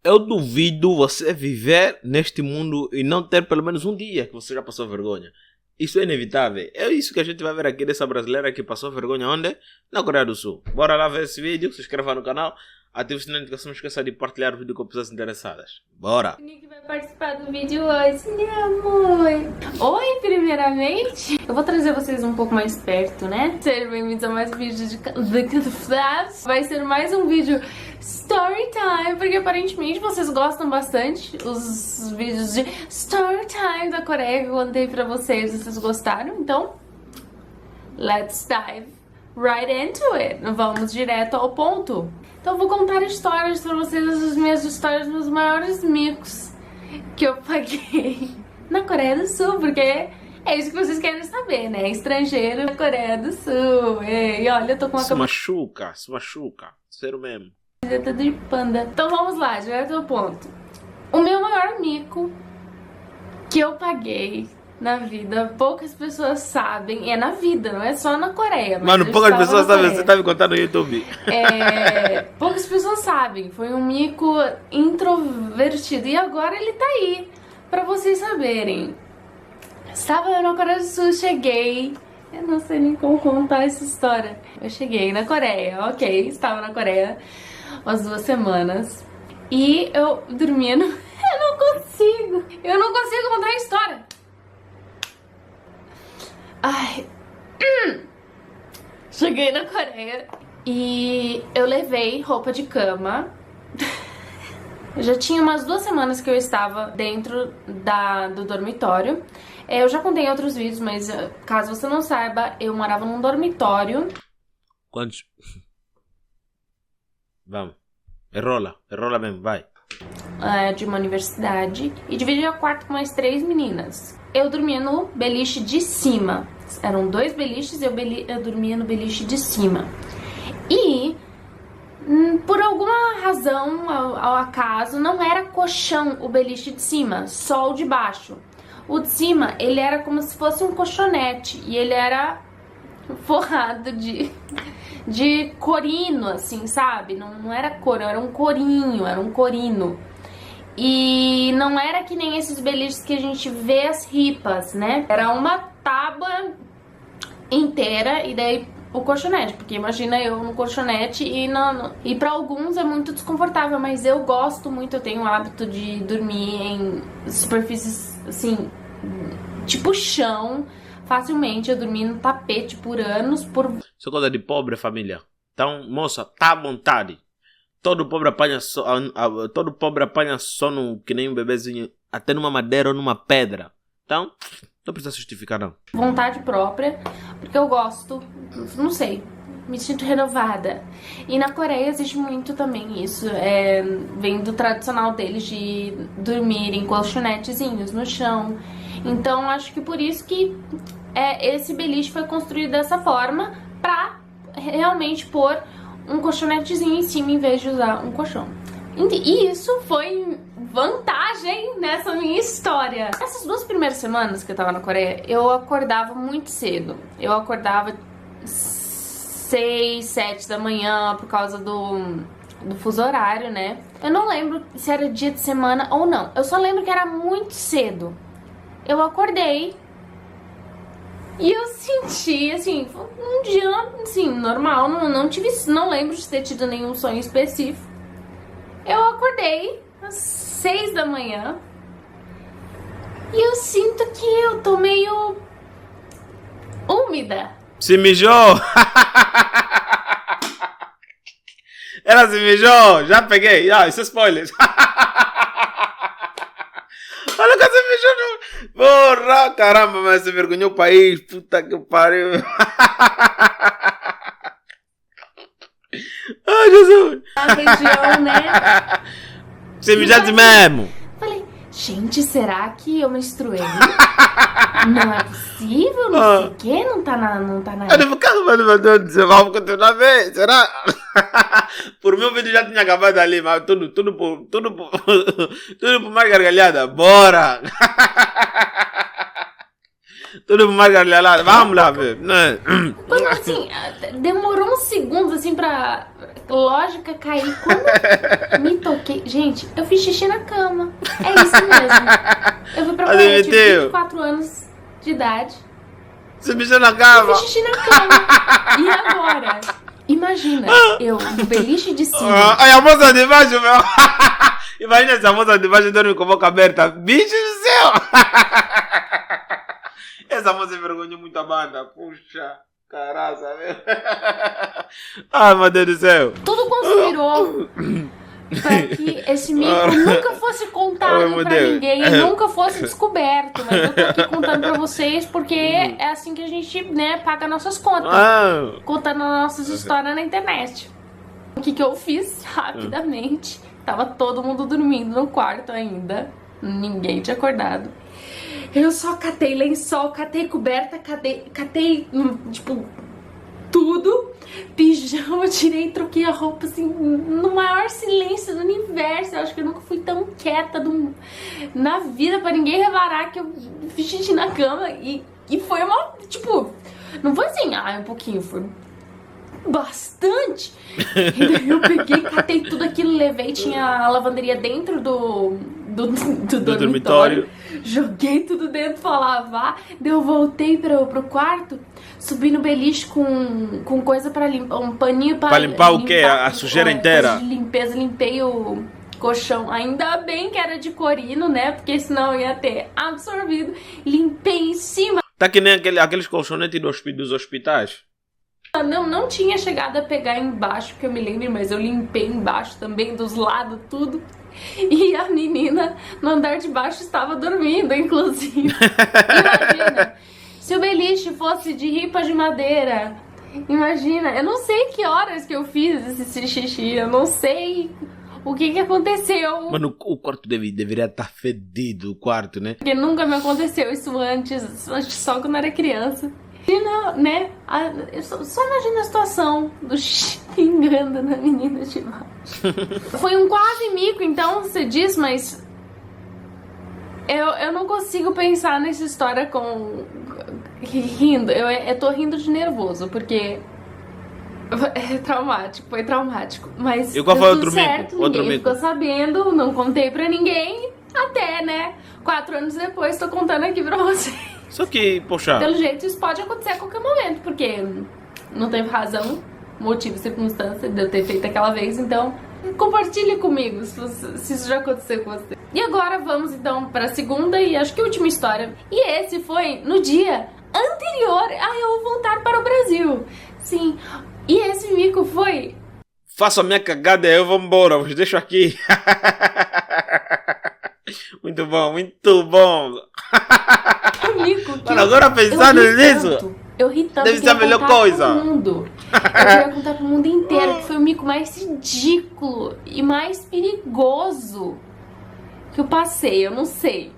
Eu duvido você viver neste mundo e não ter pelo menos um dia que você já passou vergonha. Isso é inevitável. É isso que a gente vai ver aqui dessa brasileira que passou vergonha onde? Na Coreia do Sul. Bora lá ver esse vídeo, se inscreva no canal, ative o sininho de notificação, não esqueça de partilhar o vídeo com pessoas interessadas. Bora! O Nick vai participar do vídeo hoje, meu amor. Oi, primeiramente, eu vou trazer vocês um pouco mais perto, né? Sejam bem-vindos a mais um vídeo de Flash. Vai ser mais um vídeo Story Time, porque aparentemente vocês gostam bastante os vídeos de Story Time da Coreia que eu contei pra vocês. Vocês gostaram? Então, let's dive right into it. Vamos direto ao ponto. Então eu vou contar histórias pra vocês, as minhas histórias dos maiores micos que eu paguei na Coreia do Sul, porque é isso que vocês querem saber, né? Estrangeiro na Coreia do Sul. E olha, eu tô com uma Se machuca, sério mesmo. camiseta de panda. Então vamos lá, direto ao ponto. O meu maior mico que eu paguei na vida, poucas pessoas sabem, é na vida, não é só na Coreia. Mas mano, poucas pessoas sabem, você tá me contando no YouTube. Poucas pessoas sabem, foi um mico introvertido e agora ele tá aí, pra vocês saberem. Estava eu na Coreia do Sul, cheguei, eu não sei nem como contar essa história. Eu cheguei na Coreia, ok, estava na Coreia umas 2 semanas e eu dormia no... Eu não consigo contar a história. Ai, cheguei na Coreia e eu levei roupa de cama. Já tinha umas 2 semanas que eu estava dentro do dormitório. Eu já contei em outros vídeos, mas caso você não saiba, eu morava num dormitório. Quantos? Vamos. Enrola mesmo, vai. De uma universidade e dividia o quarto com mais 3 meninas. Eu dormia no beliche de cima. Eram 2 beliches e eu dormia no beliche de cima. E por alguma razão, ao acaso, não era colchão o beliche de cima, só o de baixo. O de cima, ele era como se fosse um colchonete e ele era forrado de corino, assim, sabe? Não era couro, era um corinho, era um corino. E não era que nem esses beliches que a gente vê as ripas, né? Era uma tábua inteira e daí o colchonete, porque imagina eu no colchonete e pra alguns é muito desconfortável, mas eu gosto muito, eu tenho o hábito de dormir em superfícies, assim, tipo chão, facilmente. Eu dormi no tapete por anos, Isso é coisa de pobre, família. Então, moça, tá à vontade. Todo pobre apanha sono que nem um bebezinho, até numa madeira ou numa pedra. Então, não precisa justificar, não. Vontade própria, porque eu gosto, não sei, me sinto renovada. E na Coreia existe muito também isso, vem do tradicional deles de dormir em colchonetezinhos no chão. Então acho que por isso que esse beliche foi construído dessa forma, pra realmente pôr um colchonetezinho em cima em vez de usar um colchão. E isso foi vantagem nessa minha história. Essas 2 primeiras semanas que eu tava na Coreia, eu acordava muito cedo. Eu acordava 6, 7 da manhã por causa do fuso horário, né? Eu não lembro se era dia de semana ou não. Eu só lembro que era muito cedo. Eu acordei e eu senti, assim, um dia, assim, normal. Não lembro de ter tido nenhum sonho específico. Eu acordei às 6 da manhã e eu sinto que eu tô meio úmida. Se mijou? Ela se mijou? Já peguei. Isso é spoiler. Olha que você mijou. Porra, caramba, mas você vergonhou o país. Puta que pariu. Ai, Jesus. A região, né? Você mijaste mesmo? Falei, gente, será que eu menstruei? Não é possível, não sei o que, não tá na... Calma, vamos continuar a ver, será? Por meu vídeo já tinha acabado ali, mas tudo por mais gargalhada, bora! Tudo mais gargalhada. Vamos lá ver. Né? Quando, assim, demorou uns segundos, assim, pra lógica cair. Quando me toquei... Gente, eu fiz xixi na cama. É isso mesmo. Eu fui pra praia, eu tive 24 anos de idade. Você mijou na cama? Eu fiz xixi na cama. E agora? Imagina, eu no beliche de cima. Olha a moça de baixo, meu. Imagina essa moça de baixo dorme com a boca aberta. Bicho do céu. Essa moça envergonhou muito a banda. Puxa, caraca, meu. Ai, meu Deus do céu. Tudo conspirou para que esse mico nunca fosse contado pra ninguém e nunca fosse descoberto. Mas eu tô aqui contando pra vocês porque é assim que a gente, né, paga nossas contas. Contando nossas histórias na internet. O que eu fiz rapidamente? Tava todo mundo dormindo no quarto ainda. Ninguém tinha acordado. Eu só catei lençol, catei coberta, catei tipo, tudo. Pijama, tirei, troquei a roupa, assim, no maior silêncio do universo. Eu acho que eu nunca fui tão quieta na vida pra ninguém reparar que eu fiz xixi na cama. E foi uma, tipo, não foi assim, um pouquinho, foi bastante. E daí eu peguei, catei tudo aquilo, levei, tinha a lavanderia dentro do dormitório. Joguei tudo dentro pra lavar. Daí eu voltei pro quarto, subi no beliche com coisa pra limpar, um paninho pra limpar o quê? A sujeira inteira? De limpeza, limpei o colchão. Ainda bem que era de corino, né? Porque senão eu ia ter absorvido. Limpei em cima. Tá que nem aqueles colchonetes dos hospitais. Não tinha chegado a pegar embaixo, que eu me lembro, mas eu limpei embaixo também, dos lados, tudo. E a menina no andar de baixo estava dormindo, inclusive. Imagina, se o beliche fosse de ripa de madeira. Imagina, eu não sei que horas que eu fiz esse xixi, eu não sei o que aconteceu. Mano, o quarto deveria estar fedido, o quarto, né? Porque nunca me aconteceu isso antes, só quando eu era criança. Imagina, né? Só imagina a situação do xingando na menina de baixo. Foi um quase mico, então você diz, mas eu não consigo pensar nessa história rindo. Eu tô rindo de nervoso, porque é traumático, foi traumático. Mas e qual foi outro certo, mico? Outro ninguém mico. ficou sabendo, não contei pra ninguém. Até, né? 4 anos depois, tô contando aqui pra vocês. Só que, poxa... Pelo jeito, isso pode acontecer a qualquer momento, porque não teve razão, motivo, circunstância de eu ter feito aquela vez, então compartilhe comigo se isso já aconteceu com você. E agora vamos então para a segunda e acho que última história. E esse foi no dia anterior a eu voltar para o Brasil. Sim, e esse mico foi... Faço a minha cagada e eu vou embora, vos deixo aqui. Muito bom, muito bom. Mico que mano, agora pensando nisso, eu ri tanto deve ser a melhor coisa. Eu queria contar pro mundo inteiro que foi o mico mais ridículo e mais perigoso que eu passei, eu não sei.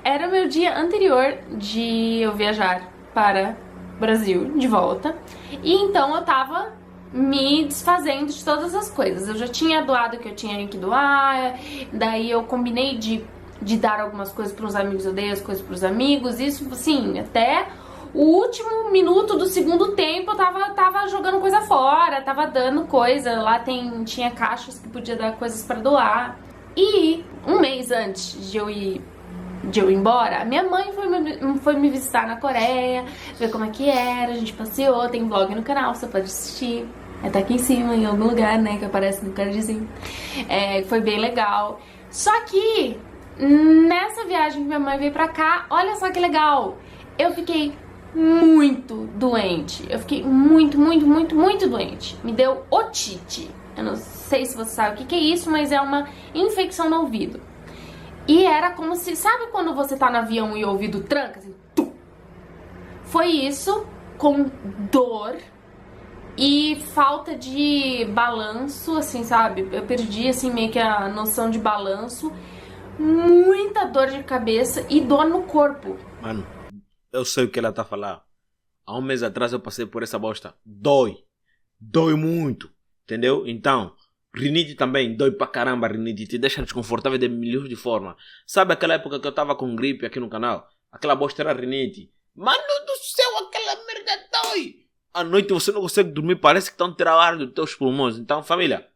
Era o meu dia anterior de eu viajar para o Brasil, de volta. E então eu tava me desfazendo de todas as coisas. Eu já tinha doado o que eu tinha que doar, daí eu combinei de dar algumas coisas para os amigos, eu dei as coisas para os amigos, isso assim, até o último minuto do segundo tempo eu tava jogando coisa fora, tava dando coisa, lá tinha caixas que podia dar coisas para doar. E um mês antes de eu ir embora, minha mãe foi me visitar na Coreia, ver como é que era, a gente passeou, tem vlog no canal, você pode assistir. Tá aqui em cima, em algum lugar, né, que aparece no cardzinho. Foi bem legal. Só que nessa viagem que minha mãe veio pra cá, olha só que legal, eu fiquei muito doente. Eu fiquei muito doente. Me deu otite. Eu não sei se você sabe o que é isso, mas é uma infecção no ouvido. E era como se... Sabe quando você tá no avião e o ouvido tranca? Assim, tum. Foi isso, com dor e falta de balanço, assim, sabe? Eu perdi, assim, meio que a noção de balanço. Muita dor de cabeça e dor no corpo. Mano, eu sei o que ela tá falando. Há um mês atrás eu passei por essa bosta. Dói muito, entendeu? Então, rinite também, dói pra caramba. Rinite te deixa desconfortável de milhões de formas. Sabe aquela época que eu tava com gripe aqui no canal? Aquela bosta era rinite. Mano do céu, aquela merda dói. À noite você não consegue dormir, parece que estão a tirar ar dos teus pulmões. Então, família,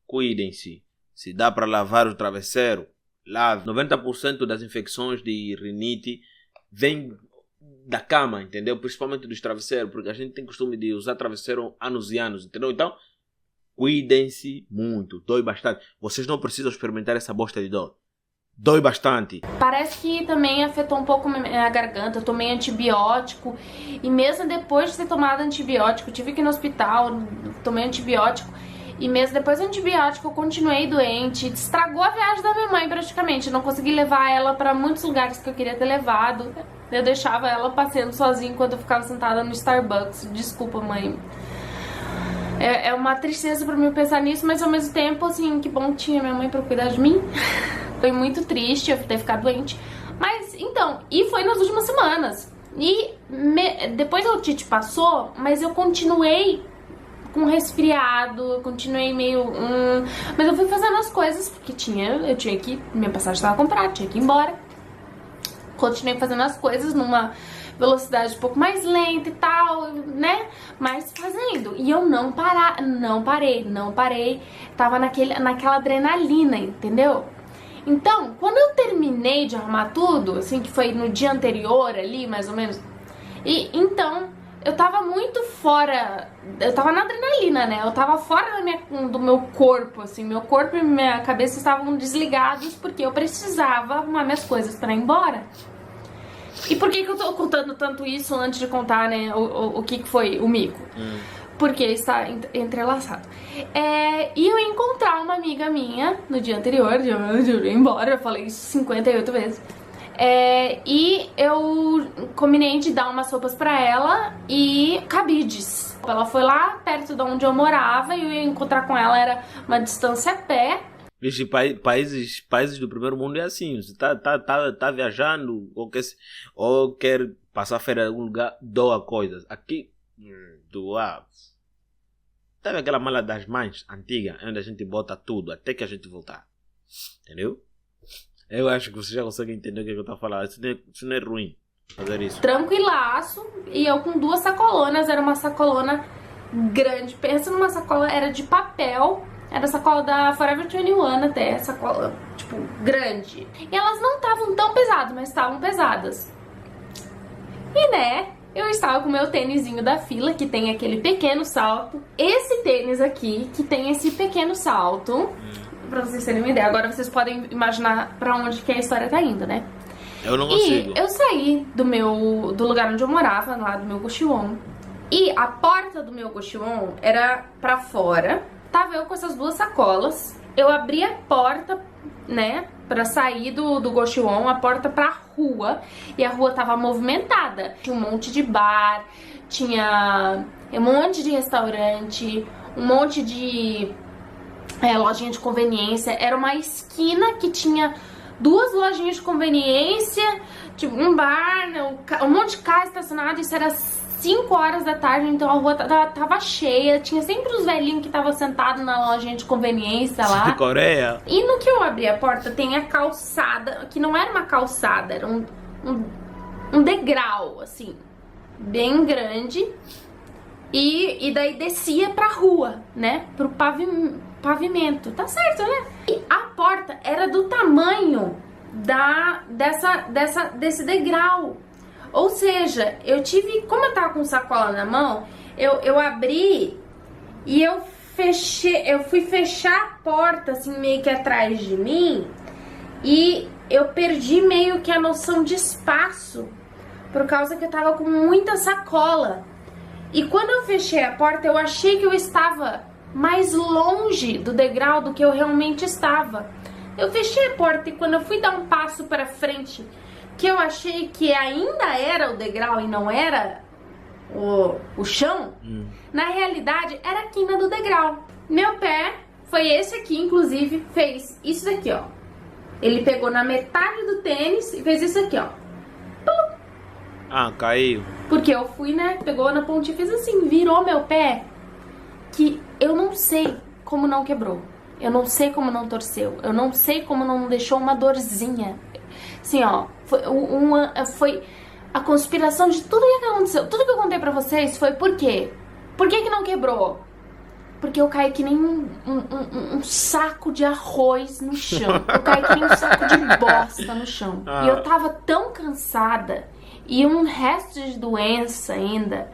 cuidem-se. Se dá para lavar o travesseiro, lave. 90% das infecções de rinite vem da cama, entendeu? Principalmente dos travesseiros, porque a gente tem costume de usar travesseiro anos e anos, entendeu? Então, cuidem-se muito. Dói bastante. Vocês não precisam experimentar essa bosta de dor. Dói bastante. Parece que também afetou um pouco a garganta. Eu tomei antibiótico. E mesmo depois de ter tomado antibiótico, tive que ir no hospital, tomei antibiótico. E mesmo depois do antibiótico, eu continuei doente. Estragou a viagem da minha mãe praticamente. Eu não consegui levar ela pra muitos lugares que eu queria ter levado. Eu deixava ela passeando sozinha enquanto eu ficava sentada no Starbucks. Desculpa, mãe. É uma tristeza pra mim pensar nisso, mas ao mesmo tempo, assim, que bom que tinha minha mãe pra cuidar de mim. Foi muito triste eu ter ficado doente. Mas, então, e foi nas últimas semanas. E depois a otite passou, mas eu continuei com resfriado, eu continuei meio... Mas eu fui fazendo as coisas, porque eu tinha que... Minha passagem estava comprada, tinha que ir embora. Continuei fazendo as coisas numa velocidade um pouco mais lenta e tal, né? Mas fazendo. E eu não parei. Tava naquela adrenalina, entendeu? Então, quando eu terminei de arrumar tudo, assim, que foi no dia anterior ali, mais ou menos, e então eu tava muito fora, eu tava na adrenalina, né? Eu tava fora do meu corpo, assim, meu corpo e minha cabeça estavam desligados porque eu precisava arrumar minhas coisas pra ir embora. E por que eu tô contando tanto isso antes de contar, né, o que foi o mico? Porque está entrelaçado. E eu ia encontrar uma amiga minha no dia anterior, de eu ir embora, eu falei isso 58 vezes. E eu combinei de dar umas roupas pra ela e cabides. Ela foi lá perto de onde eu morava e eu ia encontrar com ela, era uma distância a pé. Vixe, países do primeiro mundo é assim. Você tá viajando ou quer passar férias em algum lugar, doa coisas. Aqui, doar. Sabe aquela mala das mães antiga, onde a gente bota tudo até que a gente voltar? Entendeu? Eu acho que você já consegue entender o que eu tô falando. Isso não é ruim fazer isso. Tranquilaço. E eu com 2 sacolonas. Era uma sacolona grande. Pensa numa sacola, era de papel. Era a sacola da Forever 21 até. Sacola, tipo, grande. E elas não estavam tão pesadas, mas estavam pesadas. E né, eu estava com o meu tênisinho da Fila, que tem aquele pequeno salto. Esse tênis aqui, que tem esse pequeno salto, pra vocês terem uma ideia. Agora vocês podem imaginar pra onde que a história tá indo, né? Eu não consigo. E eu saí do lugar onde eu morava, lá do meu Goxion. E a porta do meu Goxion era pra fora. Tava eu com essas 2 sacolas. Eu abri a porta, né, pra sair do Goxion, a porta pra rua. E a rua tava movimentada. Tinha um monte de bar, tinha um monte de restaurante, um monte de lojinha de conveniência. Era uma esquina que tinha 2 lojinhas de conveniência, tipo um bar, um monte de carro estacionado. Isso era 5 horas da tarde, então a rua tava cheia. Tinha sempre os velhinhos que estavam sentados na lojinha de conveniência lá. De Coreia. E no que eu abri a porta, tem a calçada, que não era uma calçada, era um degrau, assim, bem grande. E daí descia pra rua, né, pro pavimento. Tá certo, né? E a porta era do tamanho desse degrau. Ou seja, como eu tava com sacola na mão, eu abri e eu fui fechar a porta, assim, meio que atrás de mim, e eu perdi meio que a noção de espaço, por causa que eu tava com muita sacola. E quando eu fechei a porta, eu achei que eu estava mais longe do degrau do que eu realmente estava. Eu fechei a porta e quando eu fui dar um passo para frente, que eu achei que ainda era o degrau e não era o chão, na realidade era a quina do degrau. Meu pé foi esse aqui, inclusive, fez isso daqui, ó. Ele pegou na metade do tênis e fez isso aqui, ó. Pum. Ah, caiu. Porque eu fui, né, pegou na pontinha e fez assim, virou meu pé, que eu não sei como não quebrou. Eu não sei como não torceu. Eu não sei como não deixou uma dorzinha. Assim, ó, foi a conspiração de tudo que aconteceu, tudo que eu contei pra vocês foi por quê? Por que não quebrou? Porque eu caí que nem um saco de arroz no chão. Eu caí que nem um saco de bosta no chão. E eu tava tão cansada e um resto de doença ainda,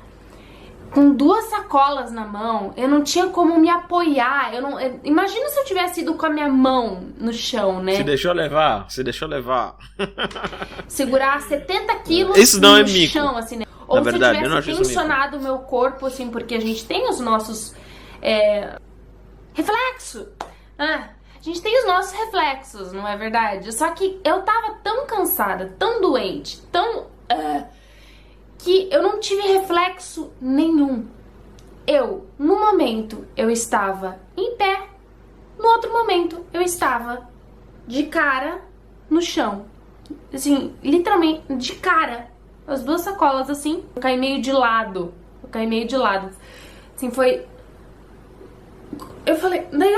com 2 sacolas na mão, eu não tinha como me apoiar. Imagina se eu tivesse ido com a minha mão no chão, né? Se deixou levar. Segurar 70 quilos isso não no é mico. chão, assim, né? Ou Na se verdade, eu eu não tivesse acho isso tensionado o meu corpo, assim, porque a gente tem os nossos... reflexo! A gente tem os nossos reflexos, não é verdade? Só que eu tava tão cansada, tão doente, que eu não tive reflexo nenhum. No momento, eu estava em pé, no outro momento, eu estava de cara no chão. Assim, literalmente, de cara. As 2 sacolas, assim, eu caí meio de lado. Assim, foi... Eu falei, daí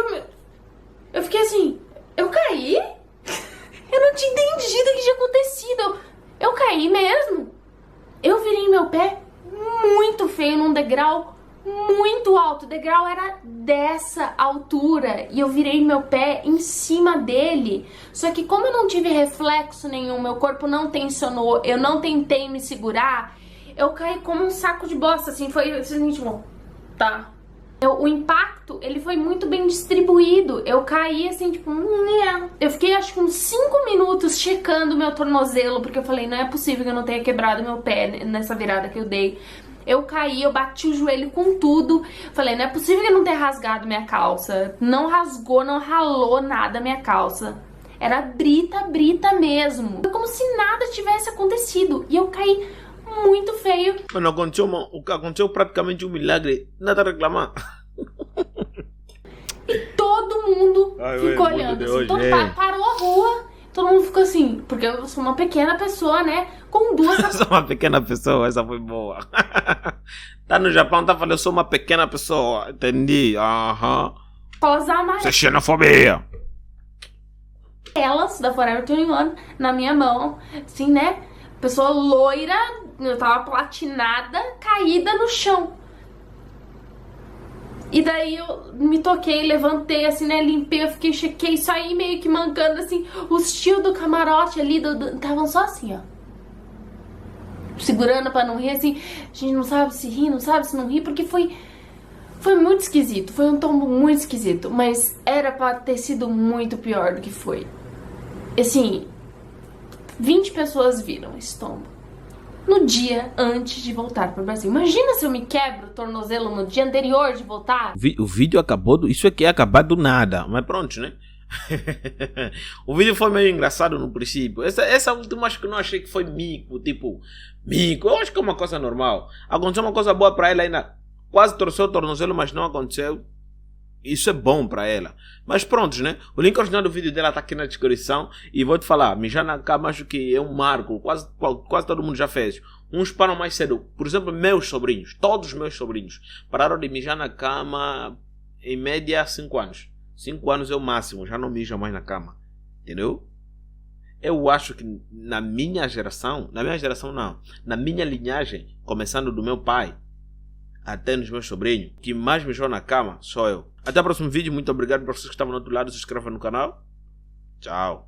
eu fiquei assim, eu caí? Eu não tinha entendido o que tinha acontecido. Eu caí mesmo. Eu virei meu pé muito feio num degrau muito alto. O degrau era dessa altura e eu virei meu pé em cima dele. Só que como eu não tive reflexo nenhum, meu corpo não tensionou, eu não tentei me segurar, eu caí como um saco de bosta, assim, foi assim, tipo, tá. O impacto, ele foi muito bem distribuído. Eu caí assim, tipo, eu fiquei acho que uns 5 minutos checando meu tornozelo, porque eu falei, não é possível que eu não tenha quebrado meu pé nessa virada que eu dei. Eu caí, eu bati o joelho com tudo. Falei, não é possível que eu não tenha rasgado minha calça. Não rasgou, não ralou nada minha calça. Era brita mesmo. Foi como se nada tivesse acontecido. E eu caí muito feio. Mano, aconteceu praticamente um milagre. Nada a reclamar. E todo mundo ficou olhando. Assim, parou a rua. Todo mundo ficou assim, porque eu sou uma pequena pessoa, né? Com 2 sacolas. Sou uma pequena pessoa, essa foi boa. Tá no Japão, tá falando, eu sou uma pequena pessoa. Entendi. Sacolas amarelas. Isso é xenofobia. Elas, da Forever 21, na minha mão. Assim, né? Pessoa loira, eu tava platinada, caída no chão. E daí eu me toquei, levantei, assim, né, limpei, eu chequei, saí meio que mancando, assim, os tios do camarote ali, estavam só assim, ó. Segurando pra não rir, assim, a gente não sabe se ri, não sabe se não ri, porque foi muito esquisito, foi um tombo muito esquisito, mas era pra ter sido muito pior do que foi. Assim, 20 pessoas viram esse tombo no dia antes de voltar para o Brasil. Imagina se eu me quebro o tornozelo no dia anterior de voltar. O vídeo acabou, isso aqui é acabar do nada, mas pronto, né? O vídeo foi meio engraçado no princípio. Essa última acho que eu não achei que foi mico, tipo, mico. Eu acho que é uma coisa normal. Aconteceu uma coisa boa para ela ainda. Quase torceu o tornozelo, mas não aconteceu. Isso é bom para ela. Mas pronto, né? O link original do vídeo dela tá aqui na descrição. E vou te falar, mijar na cama acho que é um marco. Quase todo mundo já fez. Uns param mais cedo. Por exemplo, meus sobrinhos. Todos os meus sobrinhos pararam de mijar na cama em média 5 anos. 5 anos é o máximo. Já não mijam mais na cama. Entendeu? Eu acho que na minha geração não. Na minha linhagem, começando do meu pai até nos meus sobrinhos, que mais mijou na cama sou eu. Até o próximo vídeo. Muito obrigado para vocês que estavam no outro lado. Se inscreva no canal. Tchau.